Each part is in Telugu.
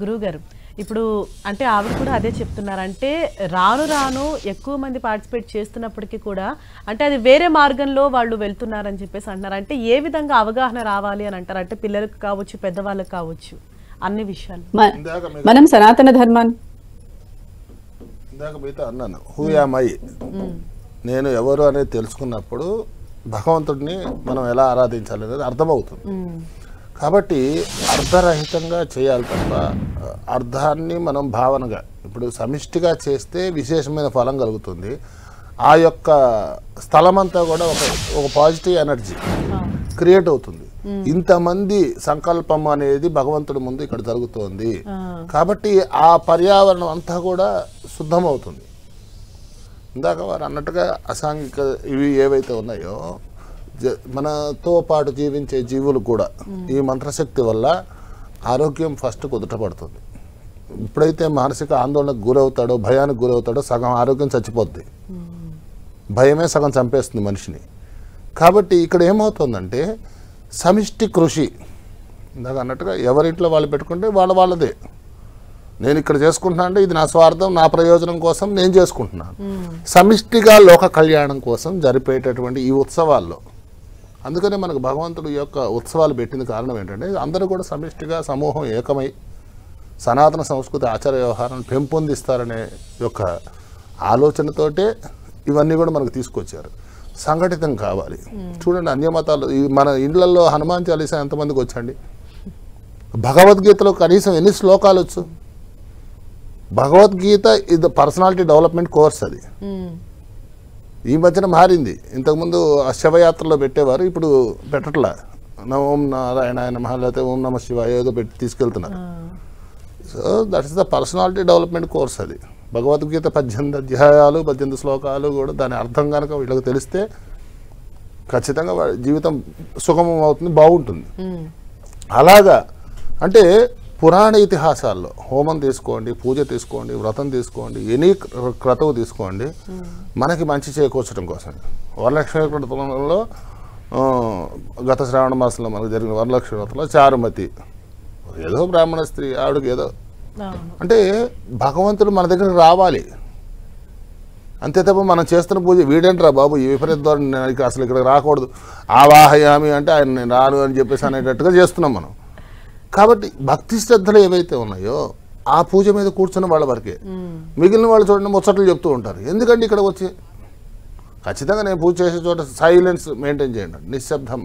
గురువు గారు ఇప్పుడు అంటే ఆవిడ కూడా అదే చెప్తున్నారు. అంటే రాను రాను ఎక్కువ మంది పార్టిసిపేట్ చేస్తున్నప్పటికీ కూడా అంటే అది వేరే మార్గంలో వాళ్ళు వెళ్తున్నారని చెప్పేసి అంటున్నారు. అంటే ఏ విధంగా అవగాహన రావాలి అని అంటారు? అంటే పిల్లలకు కావచ్చు, పెద్దవాళ్ళకి కావచ్చు, అన్ని విషయాలు. మనం సనాతన ధర్మాన్ని ఇందాక మీతో అన్నాను, హూ యామ్ ఐ, నేను ఎవరు అనేది తెలుసుకున్నప్పుడు భగవంతుడిని మనం ఎలా ఆరాధించాలి అనేది అర్థమవుతుంది. కాబట్టి అర్ధరహితంగా చేయాలి తప్ప అర్థాన్ని మనం భావనగా, ఇప్పుడు సమిష్టిగా చేస్తే విశేషమైన ఫలం కలుగుతుంది. ఆ యొక్క స్థలం అంతా కూడా ఒక పాజిటివ్ ఎనర్జీ క్రియేట్ అవుతుంది. ఇంతమంది సంకల్పం అనేది భగవంతుడి ముందు ఇక్కడ జరుగుతోంది కాబట్టి ఆ పర్యావరణం అంతా కూడా శుద్ధమవుతుంది. ఇందాక వారు అన్నట్టుగా అసాంఘిక ఇవి ఏవైతే ఉన్నాయో మనతో పాటు జీవించే జీవులు కూడా ఈ మంత్రశక్తి వల్ల ఆరోగ్యం ఫస్ట్ కుదుటపడుతుంది. ఎప్పుడైతే మానసిక ఆందోళనకు గురవుతాడో, భయానికి గురవుతాడో సగం ఆరోగ్యం చచ్చిపోద్ది. భయమే సగం చంపేస్తుంది మనిషిని. కాబట్టి ఇక్కడ ఏమవుతుందంటే సమిష్టి కృషి, ఇందాక అన్నట్టుగా ఎవరింట్లో వాళ్ళు పెట్టుకుంటే వాళ్ళదే. నేను ఇక్కడ చేసుకుంటున్నా అంటే ఇది నా స్వార్థం, నా ప్రయోజనం కోసం నేను చేసుకుంటున్నాను. సమిష్టిగా లోక కళ్యాణం కోసం జరిపేటటువంటి ఈ ఉత్సవాల్లో, అందుకనే మనకు భగవంతుడు యొక్క ఉత్సవాలు పెట్టిన కారణం ఏంటంటే అందరూ కూడా సమిష్టిగా సమూహం ఏకమై సనాతన సంస్కృతి ఆచార వ్యవహారాన్ని పెంపొందిస్తారనే యొక్క ఆలోచనతోటే ఇవన్నీ కూడా మనకు తీసుకొచ్చారు. సంఘటితం కావాలి. చూడండి, అన్యమతాలు మన ఇండ్లలో హనుమాన్ చాలీసా ఎంతమందికి వచ్చండి? భగవద్గీతలో కనీసం ఎన్ని శ్లోకాలు వచ్చు? భగవద్గీత ఇది పర్సనాలిటీ డెవలప్మెంట్ కోర్స్. అది ఈ మధ్యన మారింది. ఇంతకుముందు శవయాత్రలో పెట్టేవారు, ఇప్పుడు పెట్టట్లా. ఓం నారాయణ నమః లేకపోతే ఓం నమ శివాయ ఏదో పెట్టి తీసుకెళ్తున్నారు. So that is the personality development course. అది భగవద్గీత 18 అధ్యాయాలు 18 శ్లోకాలు కూడా దాని అర్థం కనుక వీళ్ళకి తెలిస్తే ఖచ్చితంగా జీవితం సుగమం అవుతుంది, బాగుంటుంది. అలాగా అంటే పురాణ ఇతిహాసాల్లో హోమం తీసుకోండి, పూజ తీసుకోండి, వ్రతం తీసుకోండి, ఎనీ క్రతువు తీసుకోండి, మనకి మంచి చేకూర్చడం కోసం. వరలక్ష్మి వ్రతంలో గత శ్రావణ మాసంలో మనకు జరిగిన వరలక్ష్మి వ్రతంలో చారుమతి ఏదో బ్రాహ్మణ స్త్రీ, ఆవిడకి ఏదో అంటే భగవంతుడు మన దగ్గరికి రావాలి అంతే తప్ప మనం చేస్తున్న పూజ వీడేంట్రా బాబు ఈ విపరీత ధోరణి అసలు ఇక్కడ రాకూడదు, ఆవాహయామి అంటే ఆయన నేను రాను అని చెప్పేసి అనేటట్టుగా చేస్తున్నాం మనం. కాబట్టి భక్తి శ్రద్ధలు ఏవైతే ఉన్నాయో ఆ పూజ మీద కూర్చున్న వాళ్ళ వరకే. మిగిలిన వాళ్ళు చూడండి ముచ్చట్లు చెప్తూ ఉంటారు. ఎందుకంటే ఇక్కడ వచ్చి ఖచ్చితంగా నేను పూజ చేసే చోట సైలెన్స్ మెయింటైన్ చేయండి, నిశ్శబ్దం.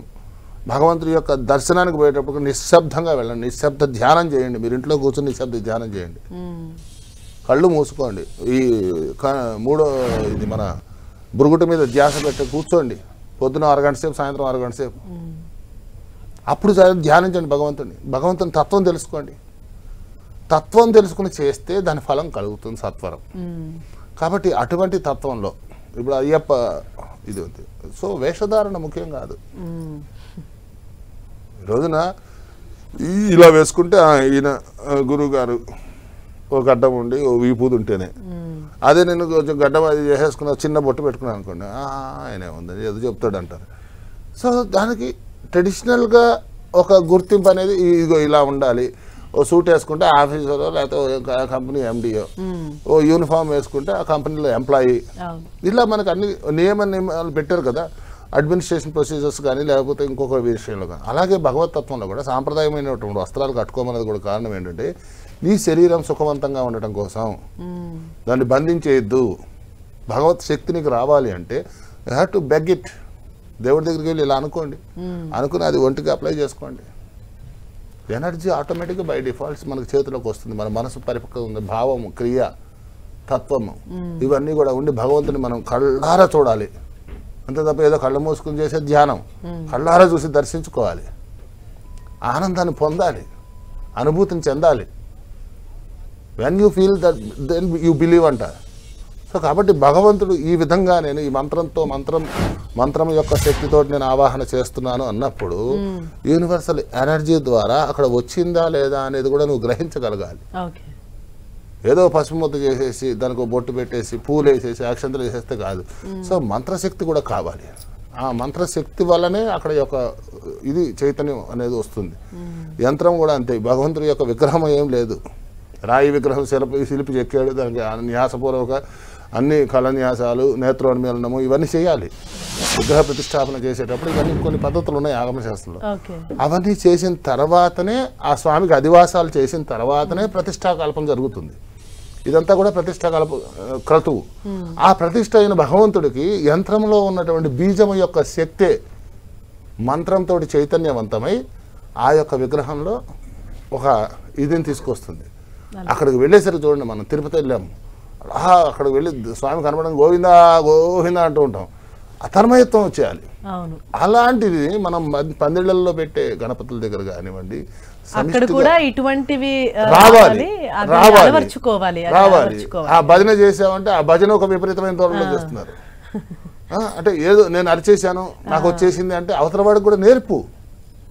భగవంతుడి యొక్క దర్శనానికి పోయేటప్పుడు నిశ్శబ్దంగా వెళ్ళండి, నిశ్శబ్ద ధ్యానం చేయండి. మీరు ఇంట్లో కూర్చొని నిశ్శబ్ద ధ్యానం చేయండి, కళ్ళు మూసుకోండి. ఈ ఇది మన బురుగుట మీద ధ్యాస పెట్టి కూర్చోండి. పొద్దున అరగంట సేపు, సాయంత్రం అరగంట సేపు. అప్పుడు ధ్యానించండి భగవంతుని తత్వం తెలుసుకోండి. తత్వం తెలుసుకుని చేస్తే దాని ఫలం కలుగుతుంది సత్వరం. కాబట్టి అటువంటి తత్వంలో ఇప్పుడు అయ్యప్ప ఇది ఉంది. సో వేషధారణ ముఖ్యం కాదు. ఈ రోజున ఇలా వేసుకుంటే ఈయన గురువు గారు ఓ గడ్డం ఉండి ఓ వీపూది ఉంటేనే, అదే నేను కొంచెం గడ్డం అది చేసేసుకున్నా చిన్న బొట్టు పెట్టుకున్నాను అనుకోండి, ఆయనే ఉందని ఏదో చెప్తాడు అంటారు. సో దానికి ట్రెడిషనల్గా ఒక గుర్తింపు అనేది ఇదిగో ఇలా ఉండాలి. ఓ సూట్ వేసుకుంటే ఆఫీసరో లేకపోతే కంపెనీ ఎండిఓ, ఓ యూనిఫామ్ వేసుకుంటే ఆ కంపెనీలో ఎంప్లాయీ. ఇలా మనకు అన్ని నియమాలు పెట్టారు కదా, అడ్మినిస్ట్రేషన్ ప్రొసీజర్స్ కానీ లేకపోతే ఇంకొక విషయంలో కానీ. అలాగే భగవతత్వంలో కూడా సాంప్రదాయమైనటువంటి వస్త్రాలు కట్టుకోమన్నది కూడా కారణం ఏంటంటే నీ శరీరం సుఖవంతంగా ఉండటం కోసం. దాన్ని బంధించేయద్దు. భగవత్ శక్తి నీకు రావాలి అంటే you have to beg it. దేవుడి దగ్గరికి వెళ్ళి ఇలా అనుకోండి, అనుకుని అది ఒంటికి అప్లై చేసుకోండి. ఎనర్జీ ఆటోమేటిక్గా బై డిఫాల్ట్స్ మనకు చేతిలోకి వస్తుంది. మన మనసు పరిపక్వం ఉంది, భావము, క్రియ, తత్వము ఇవన్నీ కూడా ఉండి భగవంతుని మనం కళ్ళారా చూడాలి. అంతే తప్ప ఏదో కళ్ళు మూసుకుని చేసే ధ్యానం, కళ్ళారా చూసి దర్శించుకోవాలి, ఆనందాన్ని పొందాలి, అనుభూతిని చెందాలి. When you feel that then you believe అంటారు. సో కాబట్టి భగవంతుడు ఈ విధంగా నేను ఈ మంత్రం యొక్క శక్తితో నేను ఆవాహన చేస్తున్నాను అన్నప్పుడు యూనివర్సల్ ఎనర్జీ ద్వారా అక్కడ వచ్చిందా లేదా అనేది కూడా నువ్వు గ్రహించగలగాలి. ఏదో పసుపు ముద్ద చేసేసి దానికి బొట్టు పెట్టేసి పూలు వేసేసి అక్షంతలు వేసేస్తే కాదు. సో మంత్రశక్తి కూడా కావాలి. ఆ మంత్రశక్తి వల్లనే అక్కడ యొక్క ఇది చైతన్యం అనేది వస్తుంది. యంత్రం కూడా అంతే, భగవంతుడి యొక్క విగ్రహం ఏం లేదు, రాయి విగ్రహం శిల్పి చెక్కాడు, దానికి న్యాసపూర్వక అన్ని కళన్యాసాలు, నేత్రోన్మీలనము ఇవన్నీ చేయాలి. విగ్రహ ప్రతిష్టాపన చేసేటప్పుడు ఇవన్నీ కొన్ని పద్ధతులు ఉన్నాయి ఆగమశాస్త్రంలో. అవన్నీ చేసిన తర్వాతనే ఆ స్వామికి అధివాసాలు చేసిన తర్వాతనే ప్రతిష్టాకల్పం జరుగుతుంది. ఇదంతా కూడా ప్రతిష్టాకల్ప క్రతువు. ఆ ప్రతిష్ట అయిన భగవంతుడికి యంత్రంలో ఉన్నటువంటి బీజము యొక్క శక్తే మంత్రంతో చైతన్యవంతమై ఆ యొక్క విగ్రహంలో ఒక ఇదిని తీసుకొస్తుంది. అక్కడికి వెళ్ళేసరికి చూడండి, మనం తిరుపతి వెళ్ళాము, అక్కడికి వెళ్ళి స్వామి కనపడడం గోవిందా గోవిందా అంటూ ఉంటాం, అతన్మయత్వం వచ్చేయాలి. అలాంటిది మనం పందిళ్లలో పెట్టే గణపతుల దగ్గర కానివ్వండి, అక్కడ కూడా ఇటువంటివి రావాలి. ఆ భజన చేసామంటే ఆ భజన ఒక విపరీతమైన ధోరణిలో చేస్తున్నారు. అంటే ఏదో నేను అరిచేశాను నాకు వచ్చేసింది అంటే అవతల వాడికి కూడా నేర్పు.